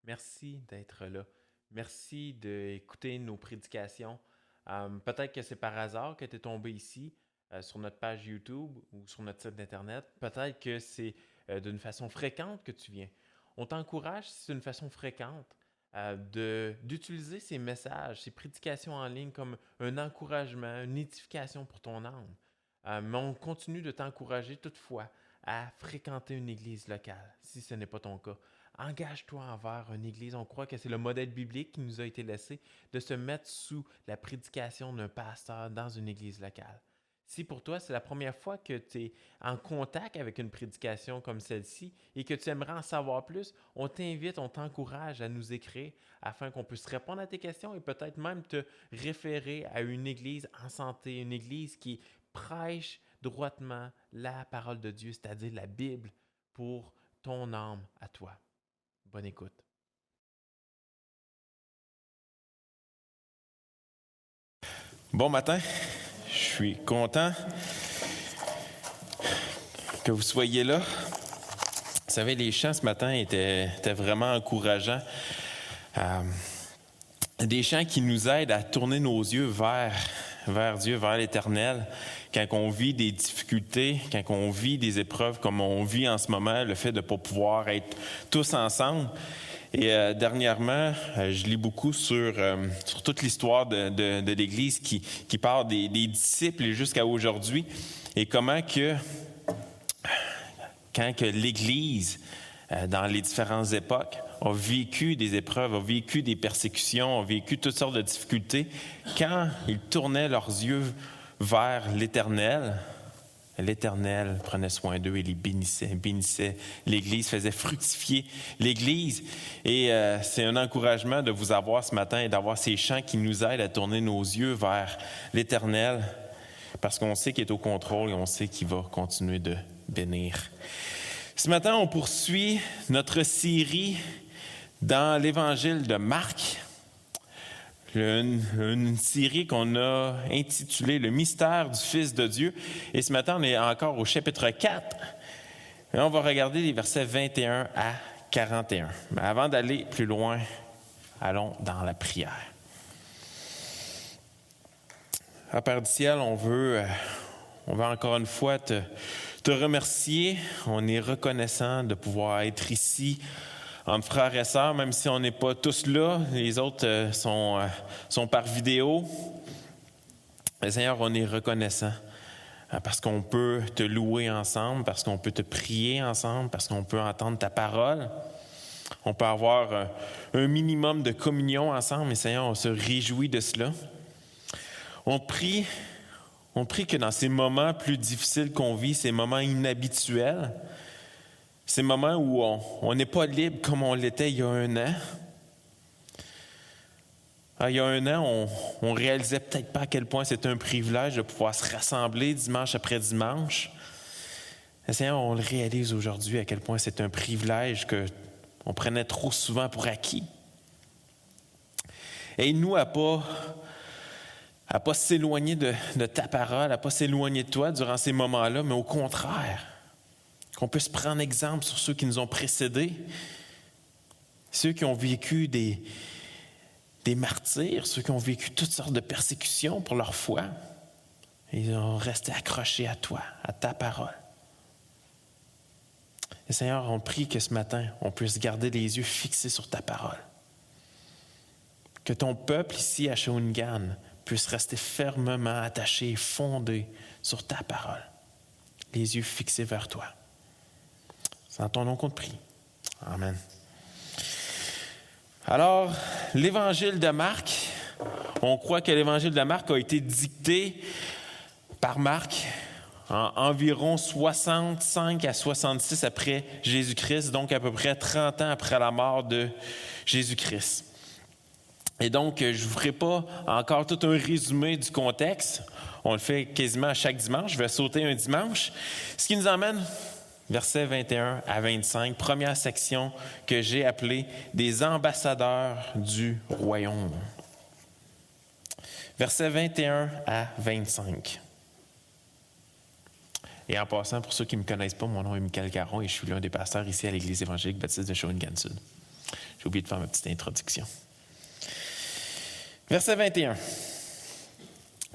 Merci d'être là. Merci d'écouter nos prédications. Peut-être que c'est par hasard que tu es tombé ici sur notre page YouTube ou sur notre site Internet. Peut-être que c'est d'une façon fréquente que tu viens. On t'encourage, si c'est d'une façon fréquente, d'utiliser ces messages, ces prédications en ligne comme un encouragement, une édification pour ton âme. Mais on continue de t'encourager toutefois à fréquenter une église locale, si ce n'est pas ton cas. Engage-toi envers une église. On croit que c'est le modèle biblique qui nous a été laissé de se mettre sous la prédication d'un pasteur dans une église locale. Si pour toi, c'est la première fois que tu es en contact avec une prédication comme celle-ci et que tu aimerais en savoir plus, on t'invite, on t'encourage à nous écrire afin qu'on puisse répondre à tes questions et peut-être même te référer à une église en santé, une église qui prêche droitement la parole de Dieu, c'est-à-dire la Bible, pour ton âme à toi. Bonne écoute. Bon matin, je suis content que vous soyez là. Vous savez, les chants ce matin étaient vraiment encourageants. Des chants qui nous aident à tourner nos yeux vers Dieu, vers l'Éternel. Quand on vit des difficultés, quand on vit des épreuves comme on vit en ce moment, le fait de ne pas pouvoir être tous ensemble. Et dernièrement, je lis beaucoup sur toute l'histoire de l'Église qui part des disciples jusqu'à aujourd'hui et comment que quand que l'Église, dans les différentes époques, a vécu des épreuves, a vécu des persécutions, a vécu toutes sortes de difficultés, quand ils tournaient leurs yeux vers l'Éternel, l'Éternel prenait soin d'eux et les bénissait l'Église, faisait fructifier l'Église. Et c'est un encouragement de vous avoir ce matin et d'avoir ces chants qui nous aident à tourner nos yeux vers l'Éternel, parce qu'on sait qu'il est au contrôle et on sait qu'il va continuer de bénir. Ce matin, on poursuit notre série dans l'Évangile de Marc, une série qu'on a intitulée « Le mystère du Fils de Dieu ». Et ce matin, on est encore au chapitre 4. Et on va regarder les versets 21 à 41. Mais avant d'aller plus loin, allons dans la prière. Père du ciel, on veut encore une fois te remercier. On est reconnaissant de pouvoir être ici entre frères et sœurs, même si on n'est pas tous là. Les autres sont par vidéo. Mais Seigneur, on est reconnaissant parce qu'on peut te louer ensemble, parce qu'on peut te prier ensemble, parce qu'on peut entendre ta parole. On peut avoir un minimum de communion ensemble, et Seigneur, on se réjouit de cela. On prie que dans ces moments plus difficiles qu'on vit, ces moments inhabituels, ces moments où on n'est pas libre comme on l'était il y a un an. Il y a un an, on réalisait peut-être pas à quel point c'était un privilège de pouvoir se rassembler dimanche après dimanche. Mais Seigneur, on le réalise aujourd'hui à quel point c'est un privilège qu'on prenait trop souvent pour acquis. Aide-nous à pas s'éloigner de ta parole, à pas s'éloigner de toi durant ces moments-là, mais au contraire, qu'on puisse prendre exemple sur ceux qui nous ont précédés, ceux qui ont vécu des martyrs, ceux qui ont vécu toutes sortes de persécutions pour leur foi. Et ils ont resté accrochés à toi, à ta parole. Et Seigneur, on prie que ce matin, on puisse garder les yeux fixés sur ta parole. Que ton peuple ici à Shawinigan puisse rester fermement attaché et fondé sur ta parole. Les yeux fixés vers toi. C'est en ton nom qu'on te prie. Amen. Alors, l'évangile de Marc, on croit que l'évangile de Marc a été dicté par Marc en environ 65 à 66 après Jésus-Christ, donc à peu près 30 ans après la mort de Jésus-Christ. Et donc, je ne vous ferai pas encore tout un résumé du contexte. On le fait quasiment à chaque dimanche. Je vais sauter un dimanche. Ce qui nous emmène, versets 21 à 25, première section que j'ai appelée « Des ambassadeurs du royaume ». Versets 21 à 25. Et en passant, pour ceux qui ne me connaissent pas, mon nom est Michael Caron et je suis l'un des pasteurs ici à l'Église évangélique baptiste de Shawinigan-Sud. Je J'ai oublié de faire ma petite introduction. Verset 21.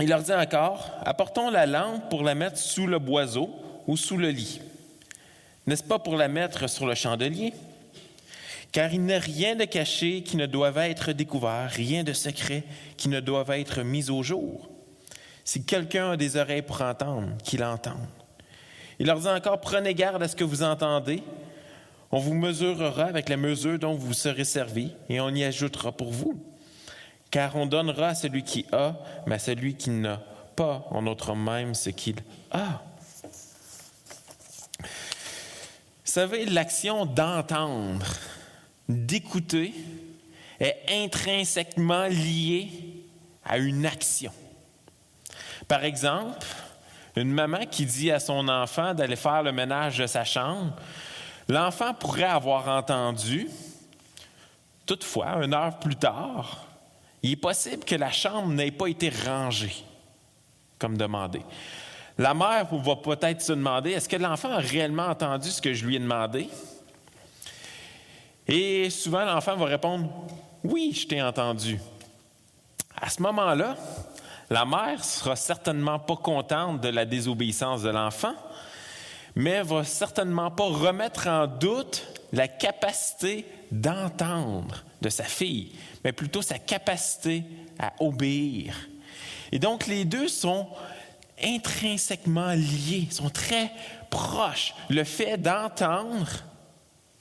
Il leur dit encore, « Apportons la lampe pour la mettre sous le boiseau ou sous le lit. N'est-ce pas pour la mettre sur le chandelier? Car il n'est rien de caché qui ne doive être découvert, rien de secret qui ne doive être mis au jour. Si quelqu'un a des oreilles pour entendre, qu'il entende. » Il leur dit encore, « Prenez garde à ce que vous entendez. On vous mesurera avec la mesure dont vous serez servis, et on y ajoutera pour vous. Car on donnera à celui qui a, mais à celui qui n'a pas, en autre même ce qu'il a. » Vous savez, l'action d'entendre, d'écouter, est intrinsèquement liée à une action. Par exemple, une maman qui dit à son enfant d'aller faire le ménage de sa chambre, l'enfant pourrait avoir entendu. Toutefois, 1 heure plus tard, il est possible que la chambre n'ait pas été rangée, comme demandé. La mère va peut-être se demander, est-ce que l'enfant a réellement entendu ce que je lui ai demandé? Et souvent, l'enfant va répondre, oui, je t'ai entendu. À ce moment-là, la mère ne sera certainement pas contente de la désobéissance de l'enfant, mais va certainement pas remettre en doute la capacité d'entendre de sa fille, mais plutôt sa capacité à obéir. Et donc, les deux sont intrinsèquement liés, sont très proches. Le fait d'entendre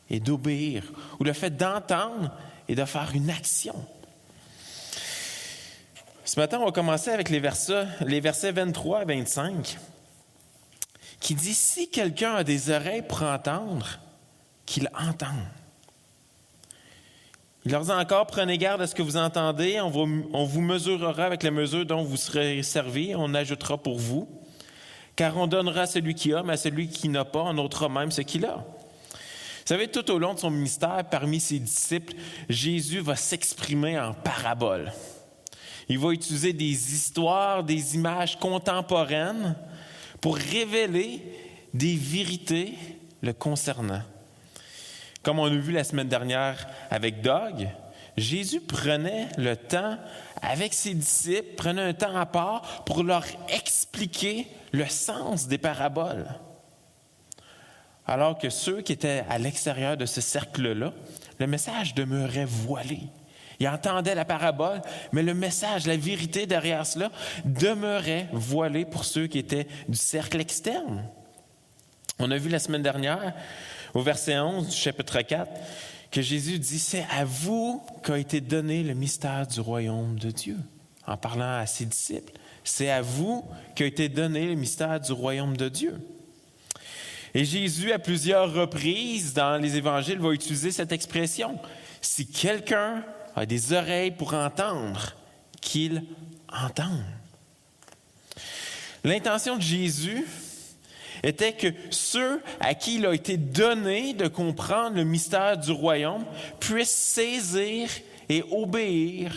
et d'obéir, ou le fait d'entendre et de faire une action. Ce matin, on va commencer avec les versets 23 à 25, qui dit « Si quelqu'un a des oreilles pour entendre, qu'il entende. » Il leur dit encore, « Prenez garde à ce que vous entendez, on vous mesurera avec la mesure dont vous serez servis, on ajoutera pour vous, car on donnera à celui qui a, mais à celui qui n'a pas, on ôtera même ce qu'il a. » Vous savez, tout au long de son ministère, parmi ses disciples, Jésus va s'exprimer en paraboles. Il va utiliser des histoires, des images contemporaines pour révéler des vérités le concernant. Comme on a vu la semaine dernière avec Doug, Jésus prenait le temps avec ses disciples, prenait un temps à part pour leur expliquer le sens des paraboles. Alors que ceux qui étaient à l'extérieur de ce cercle-là, le message demeurait voilé. Ils entendaient la parabole, mais le message, la vérité derrière cela demeurait voilé pour ceux qui étaient du cercle externe. On a vu la semaine dernière, au verset 11 du chapitre 4, que Jésus dit « C'est à vous qu'a été donné le mystère du royaume de Dieu », en parlant à ses disciples. « C'est à vous qu'a été donné le mystère du royaume de Dieu ». Et Jésus, à plusieurs reprises dans les évangiles, va utiliser cette expression. Si quelqu'un a des oreilles pour entendre, qu'il entende. L'intention de Jésus était que ceux à qui il a été donné de comprendre le mystère du royaume puissent saisir et obéir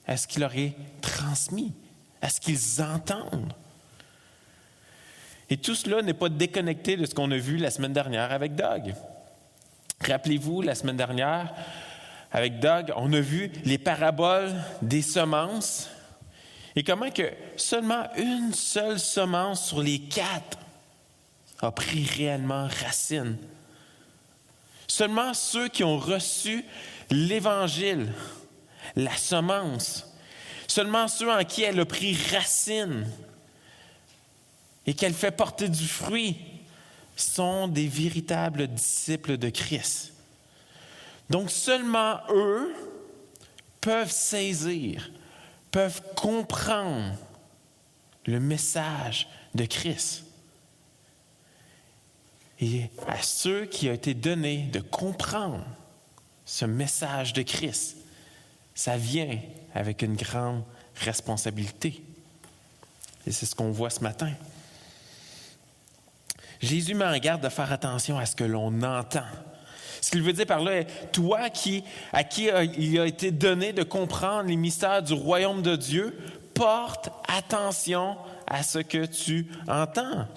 à ce qu'il leur est transmis, à ce qu'ils entendent. Et tout cela n'est pas déconnecté de ce qu'on a vu la semaine dernière avec Doug. Rappelez-vous, la semaine dernière, avec Doug, on a vu les paraboles des semences et comment que seulement une seule semence sur les 4 a pris réellement racine. Seulement ceux qui ont reçu l'Évangile, la semence, seulement ceux en qui elle a pris racine et qu'elle fait porter du fruit, sont des véritables disciples de Christ. Donc seulement eux peuvent saisir, peuvent comprendre le message de Christ. Et à ceux qui ont été donnés de comprendre ce message de Christ, ça vient avec une grande responsabilité. Et c'est ce qu'on voit ce matin. Jésus met en garde de faire attention à ce que l'on entend. Ce qu'il veut dire par là est, toi à qui il a été donné de comprendre les mystères du royaume de Dieu, porte attention à ce que tu entends.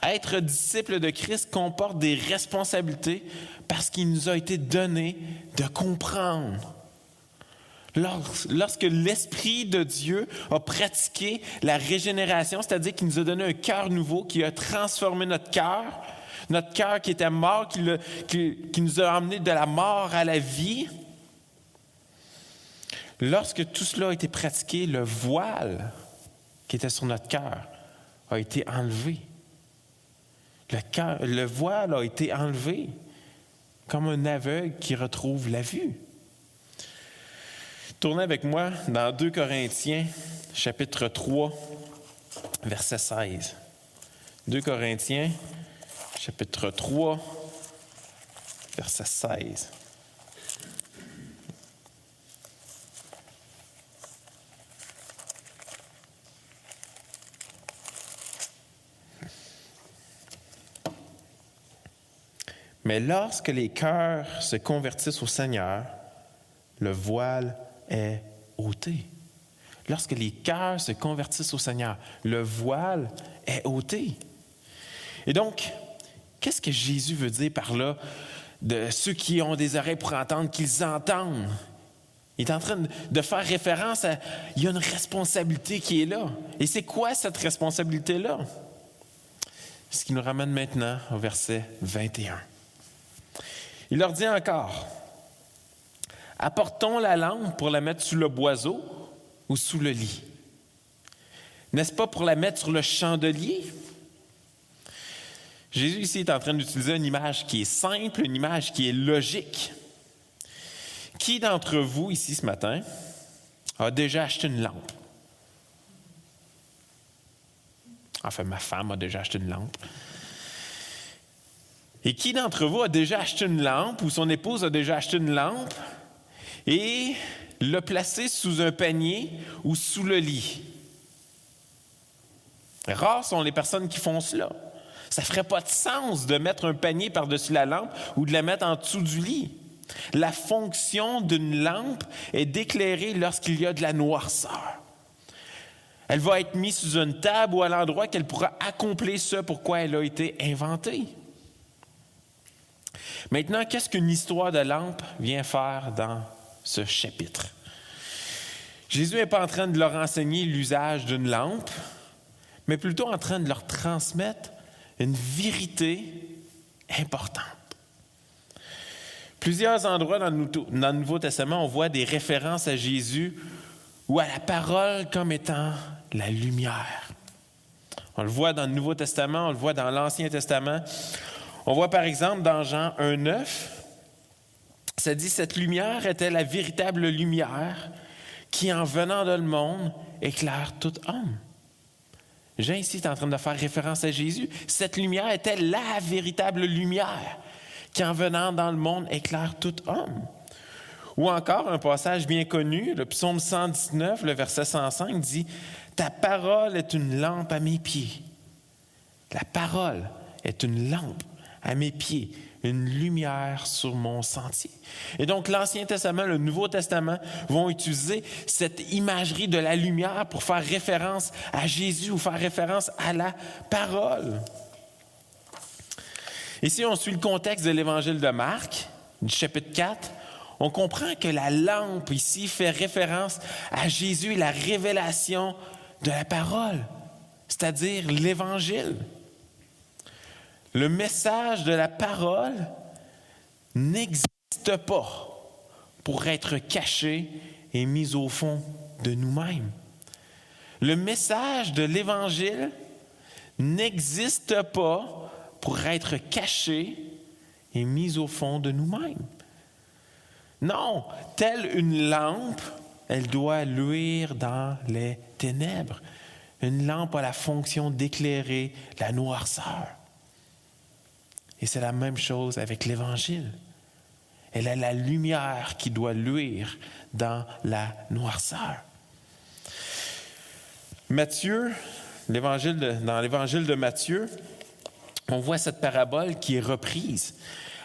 Être disciple de Christ comporte des responsabilités parce qu'il nous a été donné de comprendre. Lorsque l'Esprit de Dieu a pratiqué la régénération, c'est-à-dire qu'il nous a donné un cœur nouveau, qui a transformé notre cœur qui était mort, qui nous a emmenés de la mort à la vie. Lorsque tout cela a été pratiqué, le voile qui était sur notre cœur a été enlevé. Le voile a été enlevé, comme un aveugle qui retrouve la vue. Tournez avec moi dans 2 Corinthiens, chapitre 3, verset 16. 2 Corinthiens, chapitre 3, verset 16. Mais lorsque les cœurs se convertissent au Seigneur, le voile est ôté. Lorsque les cœurs se convertissent au Seigneur, le voile est ôté. Et donc, qu'est-ce que Jésus veut dire par là de ceux qui ont des oreilles pour entendre, qu'ils entendent? Il est en train de faire référence à... Il y a une responsabilité qui est là. Et c'est quoi cette responsabilité-là? Ce qui nous ramène maintenant au verset 21. Il leur dit encore, « Apportons la lampe pour la mettre sous le boiseau ou sous le lit. N'est-ce pas pour la mettre sur le chandelier? » Jésus ici est en train d'utiliser une image qui est simple, une image qui est logique. Qui d'entre vous ici ce matin a déjà acheté une lampe? Enfin, ma femme a déjà acheté une lampe. Et qui d'entre vous a déjà acheté une lampe ou son épouse a déjà acheté une lampe et l'a placée sous un panier ou sous le lit? Rares sont les personnes qui font cela. Ça ne ferait pas de sens de mettre un panier par-dessus la lampe ou de la mettre en dessous du lit. La fonction d'une lampe est d'éclairer lorsqu'il y a de la noirceur. Elle va être mise sous une table ou à l'endroit qu'elle pourra accomplir ce pourquoi elle a été inventée. Maintenant, qu'est-ce qu'une histoire de lampe vient faire dans ce chapitre? Jésus n'est pas en train de leur enseigner l'usage d'une lampe, mais plutôt en train de leur transmettre une vérité importante. Plusieurs endroits dans le Nouveau Testament, on voit des références à Jésus ou à la parole comme étant la lumière. On le voit dans le Nouveau Testament, on le voit dans l'Ancien Testament. On voit par exemple dans Jean 1,9, ça dit « Cette lumière était la véritable lumière qui, en venant dans le monde, éclaire tout homme. » Jean ici est en train de faire référence à Jésus. Cette lumière était la véritable lumière qui, en venant dans le monde, éclaire tout homme. Ou encore, un passage bien connu, le psaume 119, le verset 105, dit « Ta parole est une lampe à mes pieds. » La parole est une lampe à mes pieds, une lumière sur mon sentier. Et donc, l'Ancien Testament, le Nouveau Testament vont utiliser cette imagerie de la lumière pour faire référence à Jésus ou faire référence à la parole. Et si on suit le contexte de l'Évangile de Marc, du chapitre 4, on comprend que la lampe ici fait référence à Jésus et la révélation de la parole, c'est-à-dire l'Évangile. Le message de la parole n'existe pas pour être caché et mis au fond de nous-mêmes. Le message de l'Évangile n'existe pas pour être caché et mis au fond de nous-mêmes. Non, telle une lampe, elle doit luire dans les ténèbres. Une lampe a la fonction d'éclairer la noirceur. Et c'est la même chose avec l'Évangile. Elle a la lumière qui doit luire dans la noirceur. Matthieu, dans l'Évangile de Matthieu, on voit cette parabole qui est reprise.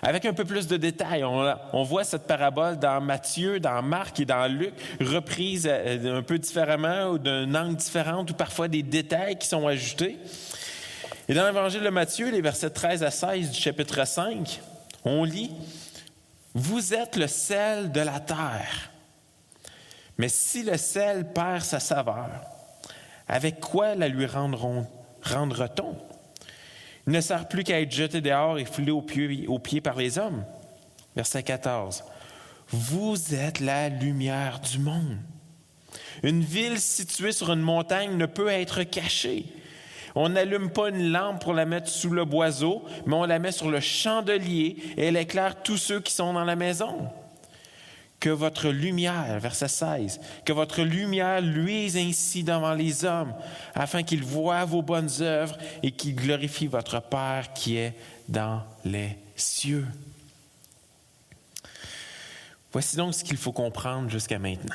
Avec un peu plus de détails, on voit cette parabole dans Matthieu, dans Marc et dans Luc, reprise un peu différemment ou d'un angle différent, ou parfois des détails qui sont ajoutés. Et dans l'Évangile de Matthieu, les versets 13 à 16 du chapitre 5, on lit « Vous êtes le sel de la terre. Mais si le sel perd sa saveur, avec quoi la lui rendra-t-on? Il ne sert plus qu'à être jeté dehors et foulé aux pieds par les hommes. » Verset 14. « Vous êtes la lumière du monde. Une ville située sur une montagne ne peut être cachée. On n'allume pas une lampe pour la mettre sous le boiseau, mais on la met sur le chandelier et elle éclaire tous ceux qui sont dans la maison. Que votre lumière, verset 16, que votre lumière luise ainsi devant les hommes, afin qu'ils voient vos bonnes œuvres et qu'ils glorifient votre Père qui est dans les cieux. » Voici donc ce qu'il faut comprendre jusqu'à maintenant.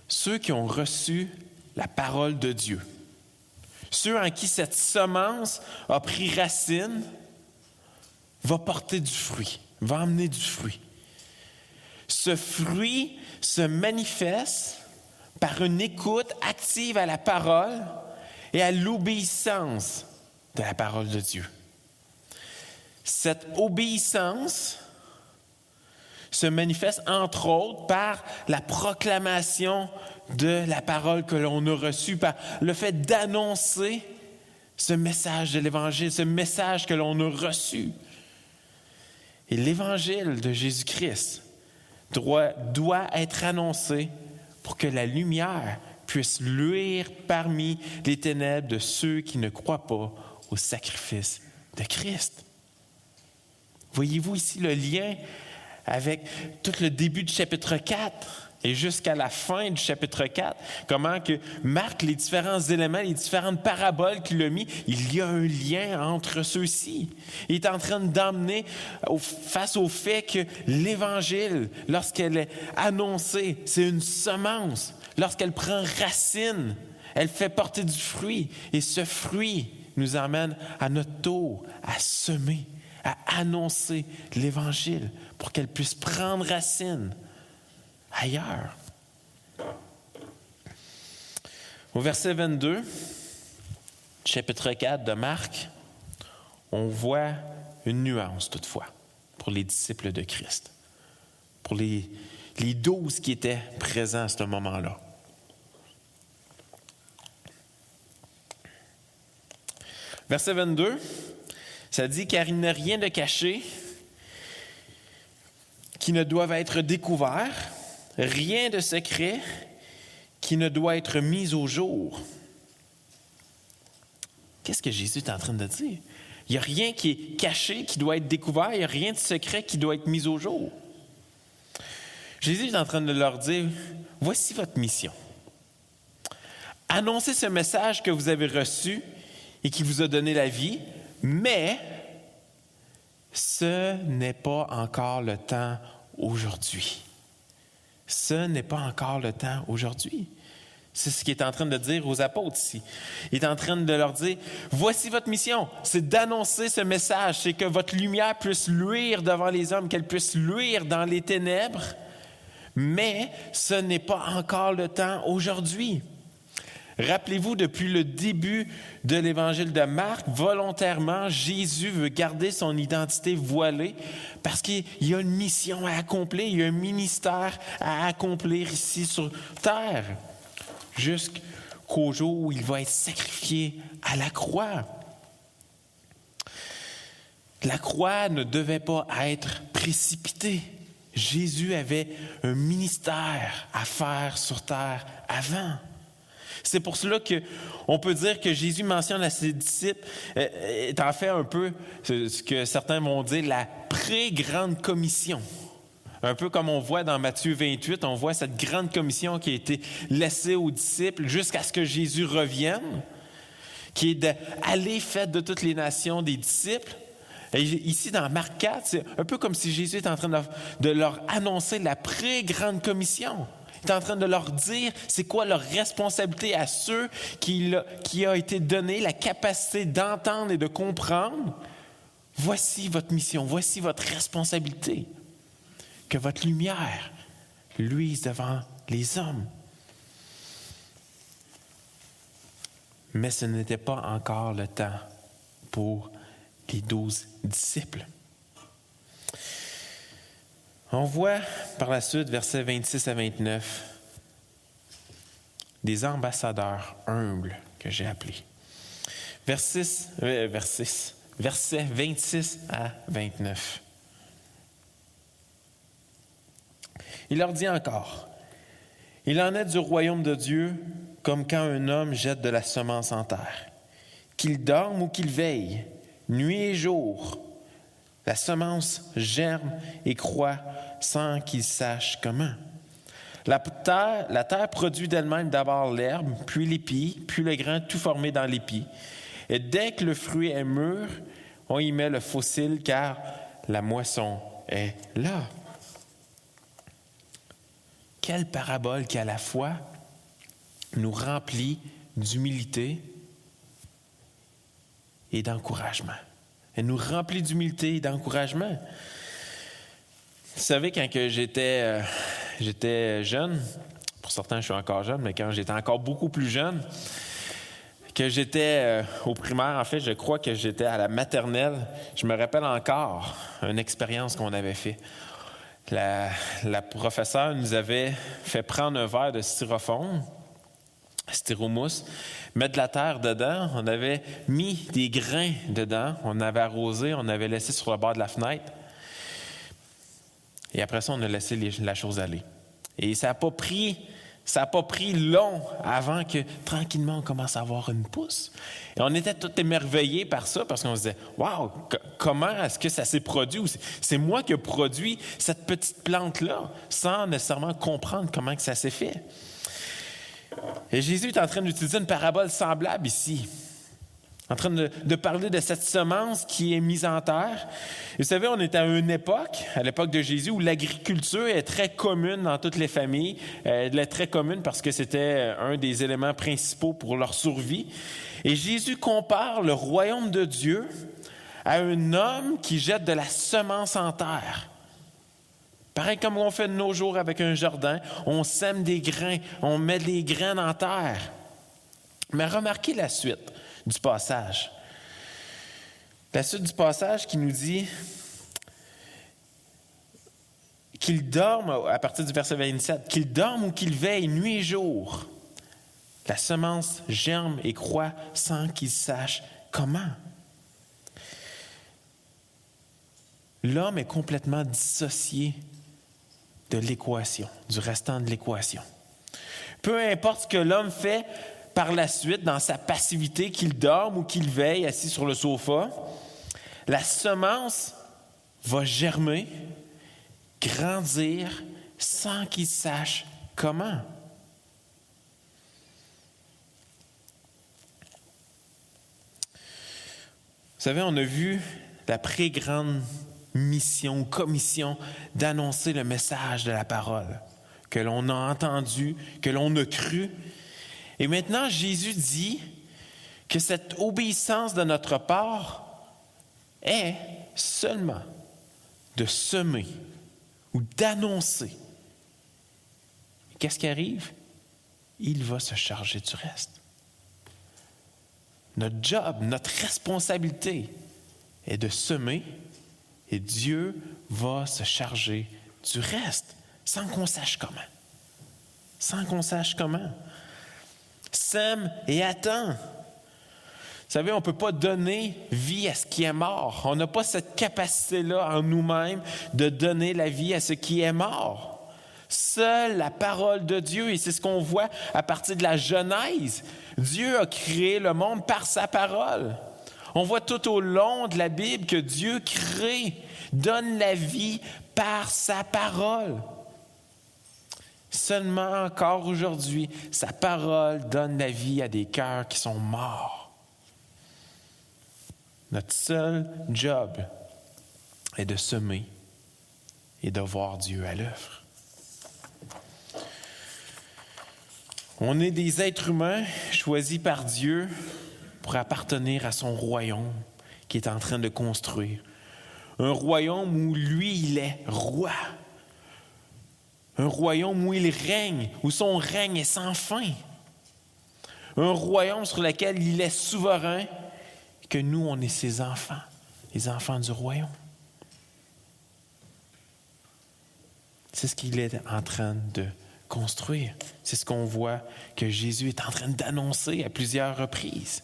Ceux qui ont reçu la parole de Dieu, ceux en qui cette semence a pris racine, va porter du fruit, va amener du fruit. Ce fruit se manifeste par une écoute active à la parole et à l'obéissance de la parole de Dieu. Cette obéissance se manifeste entre autres par la proclamation de la parole que l'on a reçue, par le fait d'annoncer ce message de l'Évangile, ce message que l'on a reçu. Et l'Évangile de Jésus-Christ doit être annoncé pour que la lumière puisse luire parmi les ténèbres de ceux qui ne croient pas au sacrifice de Christ. Voyez-vous ici le lien avec tout le début du chapitre 4 et jusqu'à la fin du chapitre 4, comment que Marc, les différents éléments, les différentes paraboles qu'il a mis, il y a un lien entre ceux-ci. Il est en train d'emmener face au fait que l'Évangile, lorsqu'elle est annoncée, c'est une semence. Lorsqu'elle prend racine, elle fait porter du fruit. Et ce fruit nous amène à notre tour à semer, à annoncer l'Évangile pour qu'elle puisse prendre racine ailleurs. Au verset 22, chapitre 4 de Marc, on voit une nuance toutefois pour les disciples de Christ, pour les 12 qui étaient présents à ce moment-là. Verset 22, ça dit « Car il n'y a rien de caché qui ne doit être découvert, rien de secret qui ne doit être mis au jour. » Qu'est-ce que Jésus est en train de dire? Il n'y a rien qui est caché, qui doit être découvert, il n'y a rien de secret qui doit être mis au jour. Jésus est en train de leur dire, voici votre mission. Annoncez ce message que vous avez reçu et qui vous a donné la vie, mais ce n'est pas encore le temps aujourd'hui. Ce n'est pas encore le temps aujourd'hui. C'est ce qu'il est en train de dire aux apôtres ici. Il est en train de leur dire, voici votre mission, c'est d'annoncer ce message, c'est que votre lumière puisse luire devant les hommes, qu'elle puisse luire dans les ténèbres, mais ce n'est pas encore le temps aujourd'hui. Rappelez-vous, depuis le début de l'Évangile de Marc, volontairement, Jésus veut garder son identité voilée parce qu'il y a une mission à accomplir, il y a un ministère à accomplir ici sur terre, jusqu'au jour où il va être sacrifié à la croix. La croix ne devait pas être précipitée. Jésus avait un ministère à faire sur terre avant. C'est pour cela qu'on peut dire que Jésus mentionne à ses disciples, est en fait un peu ce que certains vont dire la pré-grande commission. Un peu comme on voit dans Matthieu 28, on voit cette grande commission qui a été laissée aux disciples jusqu'à ce que Jésus revienne, qui est d'aller faire de toutes les nations des disciples. Et ici, dans Marc 4, c'est un peu comme si Jésus est en train de leur annoncer la pré-grande commission. Il est en train de leur dire c'est quoi leur responsabilité à ceux qui a été donné la capacité d'entendre et de comprendre. Voici votre mission, voici votre responsabilité. Que votre lumière luise devant les hommes. Mais ce n'était pas encore le temps pour les 12 disciples. On voit par la suite, versets 26 à 29, des ambassadeurs humbles que j'ai appelés. Versets 26 à 29. Il leur dit encore, « Il en est du royaume de Dieu comme quand un homme jette de la semence en terre. Qu'il dorme ou qu'il veille, nuit et jour, la semence germe et croît sans qu'il sache comment. La terre produit d'elle-même d'abord l'herbe, puis l'épi, puis le grain tout formé dans l'épi. Et dès que le fruit est mûr, on y met le fossile car la moisson est là. » Quelle parabole qui à la fois nous remplit d'humilité et d'encouragement. Elle nous remplit d'humilité et d'encouragement. Vous savez, quand j'étais jeune, pour certains je suis encore jeune, mais quand j'étais encore beaucoup plus jeune, que j'étais au primaire, en fait, je crois que j'étais à la maternelle, je me rappelle encore une expérience qu'on avait faite. La professeure nous avait fait prendre un verre de styromousse, mettre de la terre dedans. On avait mis des grains dedans. On avait arrosé, on avait laissé sur le bord de la fenêtre. Et après ça, on a laissé la chose aller. Et ça n'a pas pris long avant que, tranquillement, on commence à avoir une pousse. Et on était tous émerveillés par ça, parce qu'on se disait, « Wow, comment est-ce que ça s'est produit? » Ou c'est moi qui ai produit cette petite plante-là, sans nécessairement comprendre comment que ça s'est fait. Et Jésus est en train d'utiliser une parabole semblable ici, en train de parler de cette semence qui est mise en terre. Et vous savez, on est à une époque, à l'époque de Jésus, où l'agriculture est très commune dans toutes les familles. Elle est très commune parce que c'était un des éléments principaux pour leur survie. Et Jésus compare le royaume de Dieu à un homme qui jette de la semence en terre. Pareil comme on fait de nos jours avec un jardin, on sème des grains, on met des graines en terre. Mais remarquez la suite du passage. La suite du passage qui nous dit qu'il dorme, à partir du verset 27, qu'il dorme ou qu'il veille nuit et jour. La semence germe et croît sans qu'il sache comment. L'homme est complètement dissocié de l'équation, du restant de l'équation. Peu importe ce que l'homme fait par la suite, dans sa passivité, qu'il dorme ou qu'il veille assis sur le sofa, la semence va germer, grandir, sans qu'il sache comment. Vous savez, on a vu la très-grande mission, commission d'annoncer le message de la parole, que l'on a entendu, que l'on a cru. Et maintenant, Jésus dit que cette obéissance de notre part est seulement de semer ou d'annoncer. Qu'est-ce qui arrive? Il va se charger du reste. Notre job, notre responsabilité est de semer et Dieu va se charger du reste sans qu'on sache comment. Sans qu'on sache comment. Sème et attends. Vous savez, on ne peut pas donner vie à ce qui est mort. On n'a pas cette capacité-là en nous-mêmes de donner la vie à ce qui est mort. Seule la parole de Dieu, et c'est ce qu'on voit à partir de la Genèse. Dieu a créé le monde par sa parole. On voit tout au long de la Bible que Dieu crée, donne la vie par sa parole. Seulement encore aujourd'hui, sa parole donne la vie à des cœurs qui sont morts. Notre seul job est de semer et de voir Dieu à l'œuvre. On est des êtres humains choisis par Dieu pour appartenir à son royaume qu'il est en train de construire. Un royaume où lui, il est roi. Un royaume où il règne, où son règne est sans fin. un royaume sur lequel il est souverain, et que nous, on est ses enfants, les enfants du royaume. C'est ce qu'il est en train de construire. C'est ce qu'on voit que Jésus est en train d'annoncer à plusieurs reprises.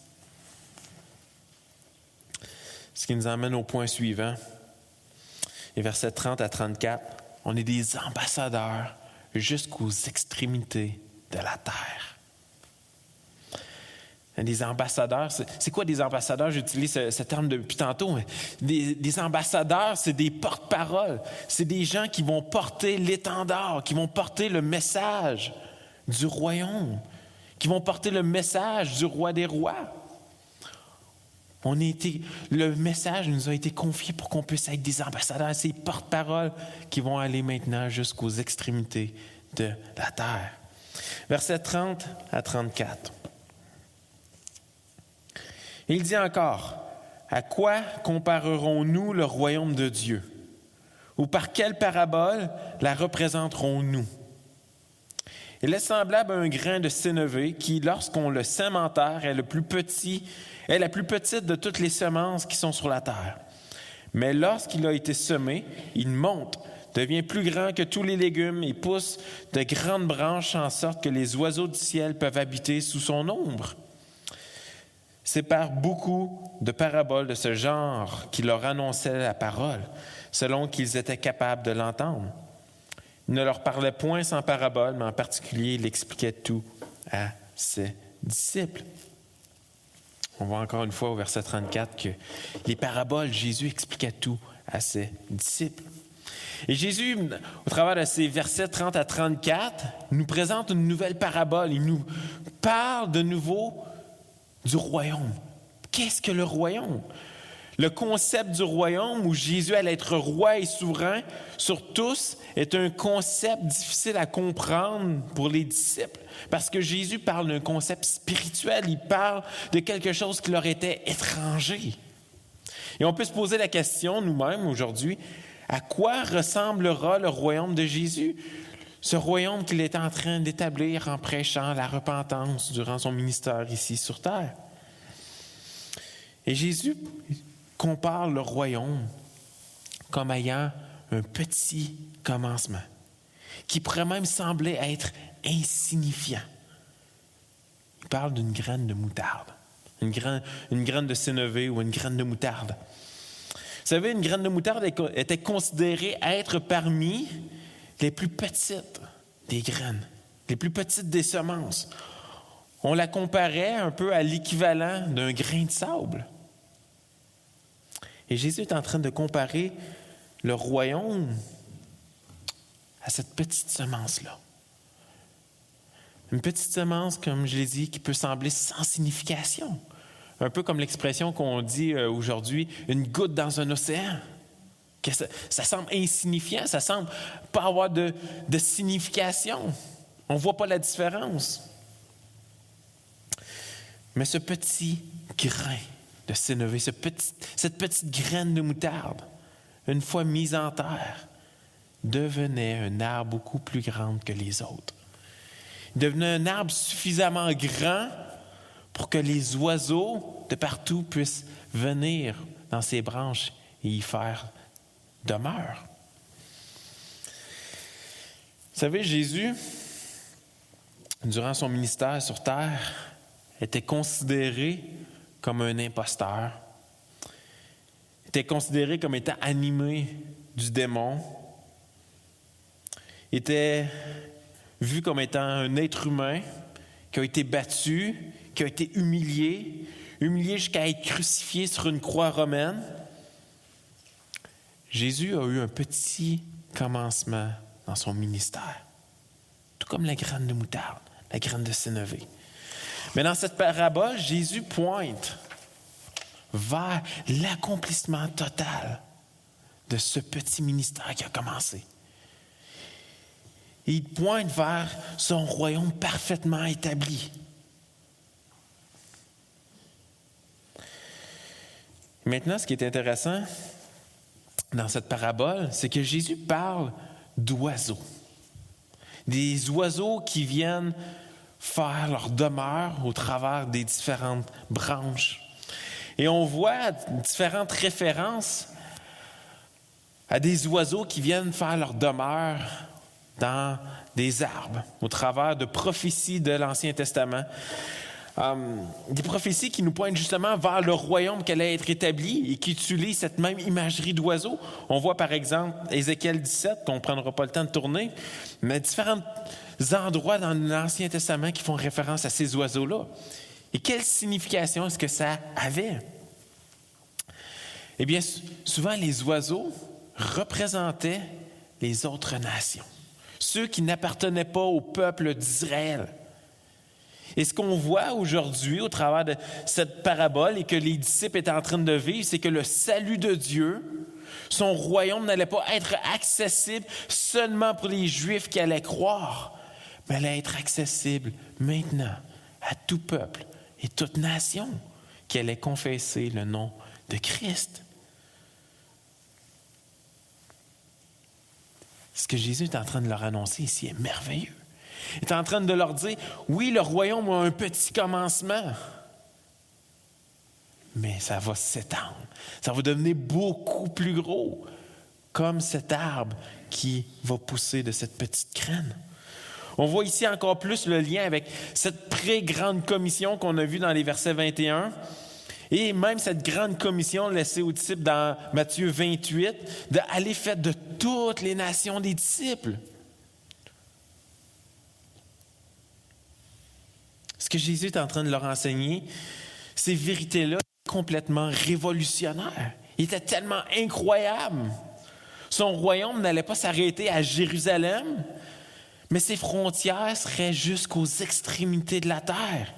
Ce qui nous emmène au point suivant. Et versets 30 à 34, on est des ambassadeurs jusqu'aux extrémités de la terre. Des ambassadeurs, c'est quoi des ambassadeurs? J'utilise ce terme depuis tantôt. Des ambassadeurs, c'est des porte-paroles. C'est des gens qui vont porter l'étendard, qui vont porter le message du royaume, qui vont porter le message du roi des rois. Le message nous a été confié pour qu'on puisse être des ambassadeurs, ces porte-paroles qui vont aller maintenant jusqu'aux extrémités de la terre. Versets 30 à 34. Il dit encore, « À quoi comparerons-nous le royaume de Dieu? Ou par quelle parabole la représenterons-nous? Il est semblable à un grain de sénévé qui, lorsqu'on le sème en terre, est la plus petite de toutes les semences qui sont sur la terre. Mais lorsqu'il a été semé, il monte, devient plus grand que tous les légumes et pousse de grandes branches en sorte que les oiseaux du ciel peuvent habiter sous son ombre. » C'est par beaucoup de paraboles de ce genre qu'il leur annonçait la parole, selon qu'ils étaient capables de l'entendre. Il ne leur parlait point sans parabole, mais en particulier, il expliquait tout à ses disciples. On voit encore une fois au verset 34 que les paraboles, Jésus expliquait tout à ses disciples. Et Jésus, au travers de ces versets 30 à 34, nous présente une nouvelle parabole. Il nous parle de nouveau du royaume. Qu'est-ce que le royaume? Le concept du royaume où Jésus allait être roi et souverain sur tous est un concept difficile à comprendre pour les disciples parce que Jésus parle d'un concept spirituel, il parle de quelque chose qui leur était étranger. Et on peut se poser la question nous-mêmes aujourd'hui, à quoi ressemblera le royaume de Jésus? Ce royaume qu'il était en train d'établir en prêchant la repentance durant son ministère ici sur terre. Et Jésus compare le royaume comme ayant un petit commencement, qui pourrait même sembler être insignifiant. Il parle d'une graine de moutarde, une graine de sénévé ou une graine de moutarde. Vous savez, une graine de moutarde était considérée être parmi les plus petites des graines, les plus petites des semences. On la comparait un peu à l'équivalent d'un grain de sable. Et Jésus est en train de comparer le royaume à cette petite semence-là. Une petite semence, comme je l'ai dit, qui peut sembler sans signification. Un peu comme l'expression qu'on dit aujourd'hui, une goutte dans un océan. Que ça semble insignifiant, ça semble pas avoir de signification. On ne voit pas la différence. Mais ce petit grain de sénévé, cette petite graine de moutarde, une fois mise en terre, devenait un arbre beaucoup plus grand que les autres. Il devenait un arbre suffisamment grand pour que les oiseaux de partout puissent venir dans ses branches et y faire demeure. Vous savez, Jésus, durant son ministère sur terre, était considéré comme un imposteur, était considéré comme étant animé du démon, était vu comme étant un être humain qui a été battu, qui a été humilié jusqu'à être crucifié sur une croix romaine. Jésus a eu un petit commencement dans son ministère, tout comme la graine de moutarde, la graine de sénévé. Mais dans cette parabole, Jésus pointe vers l'accomplissement total de ce petit ministère qui a commencé. Il pointe vers son royaume parfaitement établi. Maintenant, ce qui est intéressant dans cette parabole, c'est que Jésus parle d'oiseaux. Des oiseaux qui viennent faire leur demeure au travers des différentes branches. Et on voit différentes références à des oiseaux qui viennent faire leur demeure dans des arbres, au travers de prophéties de l'Ancien Testament. Des prophéties qui nous pointent justement vers le royaume qui allait être établi et qui utilisent cette même imagerie d'oiseaux. On voit par exemple Ézéchiel 17, qu'on ne prendra pas le temps de tourner, mais différents endroits dans l'Ancien Testament qui font référence à ces oiseaux-là. Et quelle signification est-ce que ça avait? Eh bien, souvent les oiseaux représentaient les autres nations, ceux qui n'appartenaient pas au peuple d'Israël. Et ce qu'on voit aujourd'hui au travers de cette parabole et que les disciples étaient en train de vivre, c'est que le salut de Dieu, son royaume n'allait pas être accessible seulement pour les Juifs qui allaient croire, mais allait être accessible maintenant à tout peuple et toute nation qui allait confesser le nom de Christ. Ce que Jésus est en train de leur annoncer ici est merveilleux. Il est en train de leur dire, oui, le royaume a un petit commencement, mais ça va s'étendre. Ça va devenir beaucoup plus gros, comme cet arbre qui va pousser de cette petite graine. On voit ici encore plus le lien avec cette très grande commission qu'on a vue dans les versets 21, et même cette grande commission laissée aux disciples dans Matthieu 28, d'aller faire de toutes les nations des disciples. Ce que Jésus est en train de leur enseigner, ces vérités-là complètement révolutionnaires. Il était tellement incroyable. Son royaume n'allait pas s'arrêter à Jérusalem, mais ses frontières seraient jusqu'aux extrémités de la terre.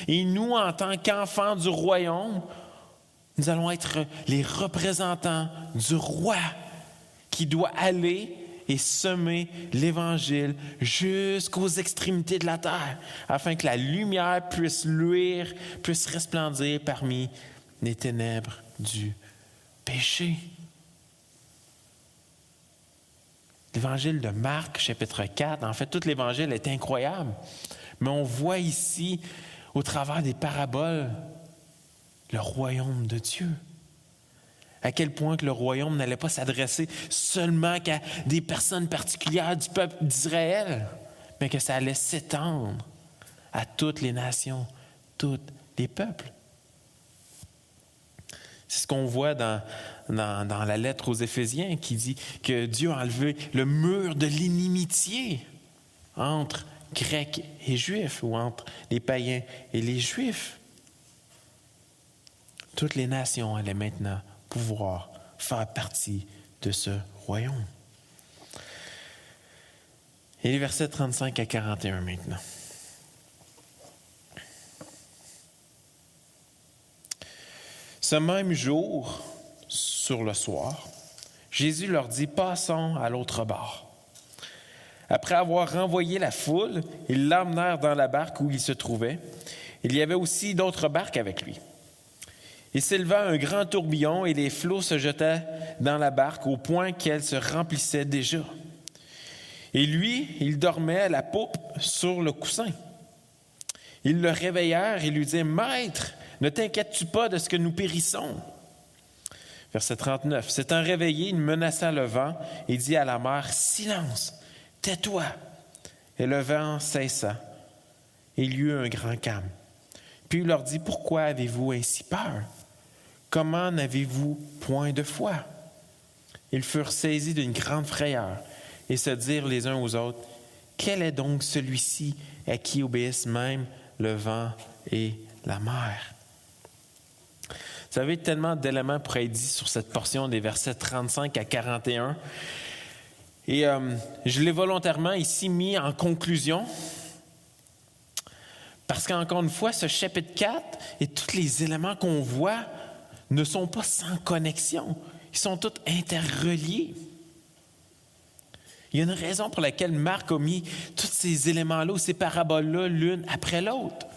Et nous, en tant qu'enfants du royaume, nous allons être les représentants du roi qui doit aller et semer l'Évangile jusqu'aux extrémités de la terre, afin que la lumière puisse luire, puisse resplendir parmi les ténèbres du péché. L'Évangile de Marc, chapitre 4, en fait, tout l'Évangile est incroyable, mais on voit ici, au travers des paraboles, le royaume de Dieu. À quel point que le royaume n'allait pas s'adresser seulement qu'à des personnes particulières du peuple d'Israël, mais que ça allait s'étendre à toutes les nations, tous les peuples. C'est ce qu'on voit dans la lettre aux Éphésiens qui dit que Dieu a enlevé le mur de l'inimitié entre Grecs et Juifs ou entre les païens et les Juifs. Toutes les nations allaient maintenant pouvoir faire partie de ce royaume. Et les versets 35 à 41 maintenant. Ce même jour, sur le soir, Jésus leur dit « Passons à l'autre bord. » Après avoir renvoyé la foule, ils l'emmenèrent dans la barque où il se trouvait. Il y avait aussi d'autres barques avec lui. Il s'éleva un grand tourbillon et les flots se jetaient dans la barque au point qu'elle se remplissait déjà. Et lui, il dormait à la poupe sur le coussin. Ils le réveillèrent et lui dirent « Maître, ne t'inquiètes-tu pas de ce que nous périssons? » Verset 39. S'étant réveillé, il menaça le vent et dit à la mer « Silence, tais-toi !» Et le vent cessa. Et il y eut un grand calme. Puis il leur dit « Pourquoi avez-vous ainsi peur? Comment n'avez-vous point de foi? » Ils furent saisis d'une grande frayeur et se dirent les uns aux autres « Quel est donc celui-ci à qui obéissent même le vent et la mer? » Vous savez, tellement d'éléments pourraient être dit sur cette portion des versets 35 à 41. Et je l'ai volontairement ici mis en conclusion parce qu'encore une fois, ce chapitre 4 et tous les éléments qu'on voit ne sont pas sans connexion. Ils sont tous interreliés. Il y a une raison pour laquelle Marc a mis tous ces éléments-là ou ces paraboles-là l'une après l'autre.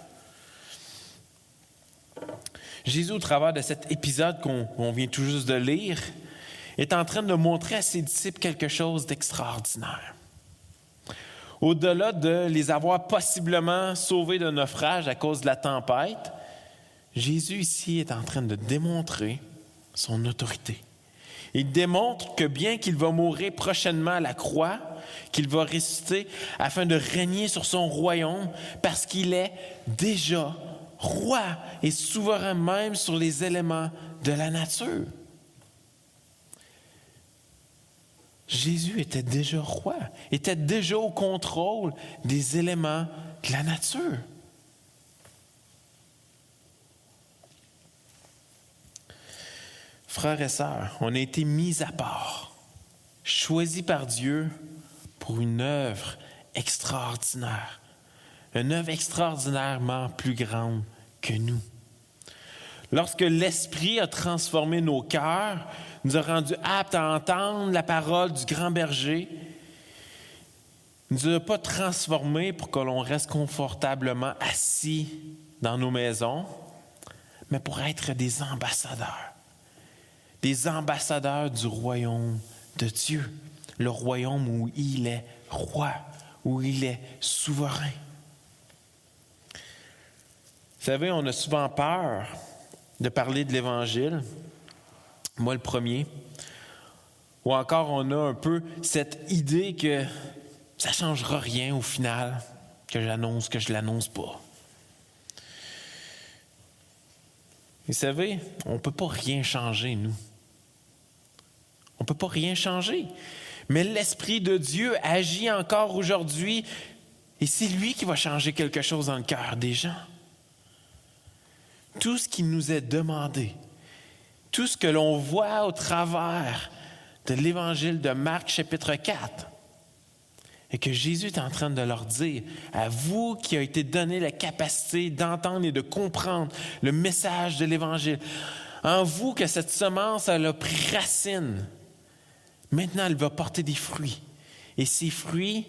Jésus, au travers de cet épisode qu'on vient tout juste de lire, est en train de montrer à ses disciples quelque chose d'extraordinaire. Au-delà de les avoir possiblement sauvés d'un naufrage à cause de la tempête, Jésus ici est en train de démontrer son autorité. Il démontre que bien qu'il va mourir prochainement à la croix, qu'il va ressusciter afin de régner sur son royaume, parce qu'il est déjà roi et souverain même sur les éléments de la nature. Jésus était déjà roi, était déjà au contrôle des éléments de la nature. Frères et sœurs, on a été mis à part, choisis par Dieu pour une œuvre extraordinaire, une œuvre extraordinairement plus grande que nous. Lorsque l'Esprit a transformé nos cœurs, nous a rendus aptes à entendre la parole du grand berger, il ne nous a pas transformés pour que l'on reste confortablement assis dans nos maisons, mais pour être des ambassadeurs du royaume de Dieu, le royaume où il est roi, où il est souverain. Vous savez, on a souvent peur de parler de l'Évangile, moi le premier, ou encore on a un peu cette idée que ça ne changera rien au final, que j'annonce, que je ne l'annonce pas. Vous savez, on ne peut pas rien changer, nous. On ne peut pas rien changer. Mais l'Esprit de Dieu agit encore aujourd'hui et c'est lui qui va changer quelque chose dans le cœur des gens. Tout ce qui nous est demandé, tout ce que l'on voit au travers de l'Évangile de Marc chapitre 4, et que Jésus est en train de leur dire, à vous qui a été donné la capacité d'entendre et de comprendre le message de l'Évangile, en vous que cette semence elle a pris racine, maintenant elle va porter des fruits. Et ces fruits,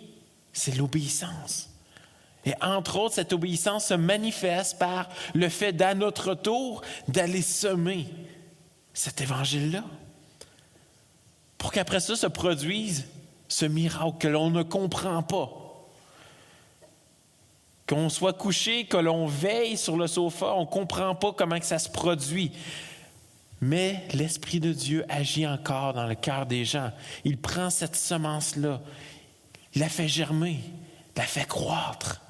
c'est l'obéissance. Et entre autres, cette obéissance se manifeste par le fait d'à notre tour d'aller semer cet évangile-là. Pour qu'après ça se produise ce miracle que l'on ne comprend pas. Qu'on soit couché, que l'on veille sur le sofa, on ne comprend pas comment que ça se produit. Mais l'Esprit de Dieu agit encore dans le cœur des gens. Il prend cette semence-là, il la fait germer, il la fait croître.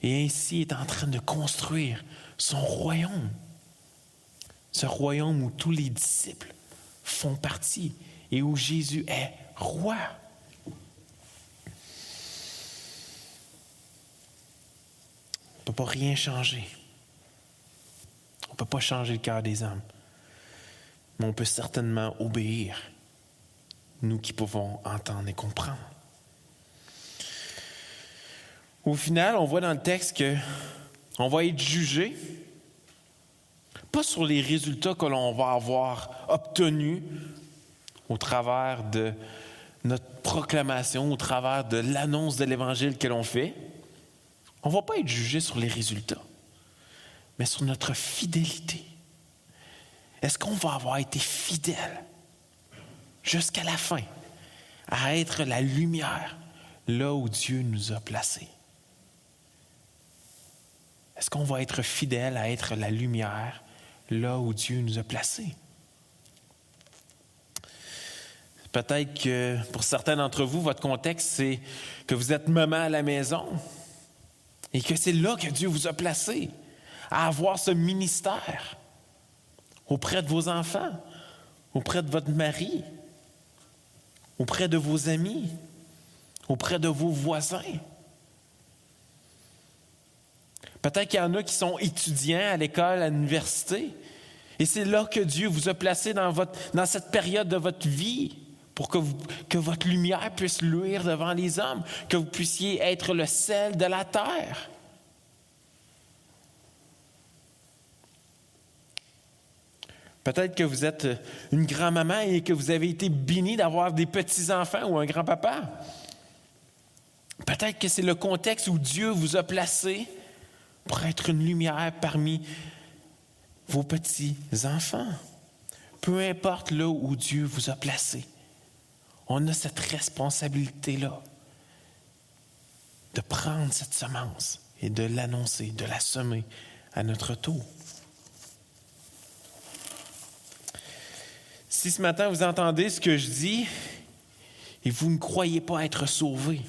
Et ainsi, il est en train de construire son royaume. Ce royaume où tous les disciples font partie et où Jésus est roi. On ne peut pas rien changer. On ne peut pas changer le cœur des hommes. Mais on peut certainement obéir, nous qui pouvons entendre et comprendre. Au final, on voit dans le texte qu'on va être jugé, pas sur les résultats que l'on va avoir obtenus au travers de notre proclamation, au travers de l'annonce de l'Évangile que l'on fait. On ne va pas être jugé sur les résultats, mais sur notre fidélité. Est-ce qu'on va avoir été fidèle jusqu'à la fin à être la lumière là où Dieu nous a placés? Est-ce qu'on va être fidèle à être la lumière là où Dieu nous a placés? Peut-être que pour certains d'entre vous, votre contexte, c'est que vous êtes maman à la maison et que c'est là que Dieu vous a placé, à avoir ce ministère auprès de vos enfants, auprès de votre mari, auprès de vos amis, auprès de vos voisins. Peut-être qu'il y en a qui sont étudiants à l'école, à l'université, et c'est là que Dieu vous a placé dans cette période de votre vie pour que votre lumière puisse luire devant les hommes, que vous puissiez être le sel de la terre. Peut-être que vous êtes une grand-maman et que vous avez été bénie d'avoir des petits-enfants ou un grand-papa. Peut-être que c'est le contexte où Dieu vous a placé pour être une lumière parmi vos petits-enfants. Peu importe là où Dieu vous a placé, on a cette responsabilité-là de prendre cette semence et de l'annoncer, de la semer à notre tour. Si ce matin vous entendez ce que je dis et vous ne croyez pas être sauvé,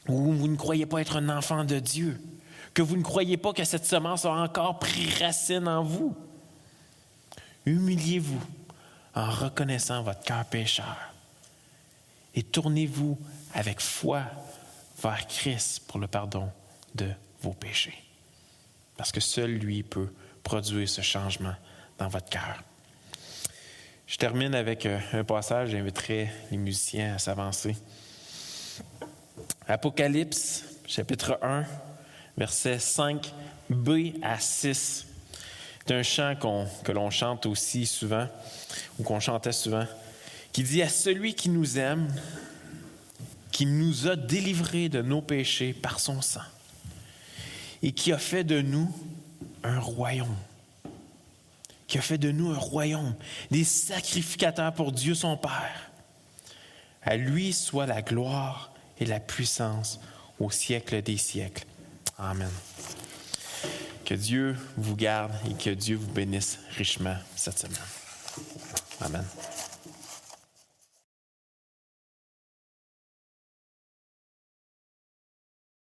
ou vous ne croyez pas être un enfant de Dieu, que vous ne croyez pas que cette semence a encore pris racine en vous, humiliez-vous en reconnaissant votre cœur pécheur et tournez-vous avec foi vers Christ pour le pardon de vos péchés. Parce que seul lui peut produire ce changement dans votre cœur. Je termine avec un passage, j'inviterai les musiciens à s'avancer. Apocalypse, chapitre 1, versets 5b à 6. C'est un chant que l'on chante aussi souvent, ou qu'on chantait souvent, qui dit « À celui qui nous aime, qui nous a délivrés de nos péchés par son sang, et qui a fait de nous un royaume. » Qui a fait de nous un royaume, des sacrificateurs pour Dieu son Père. À lui soit la gloire et la puissance au siècle des siècles. Amen. Que Dieu vous garde et que Dieu vous bénisse richement cette semaine. Amen.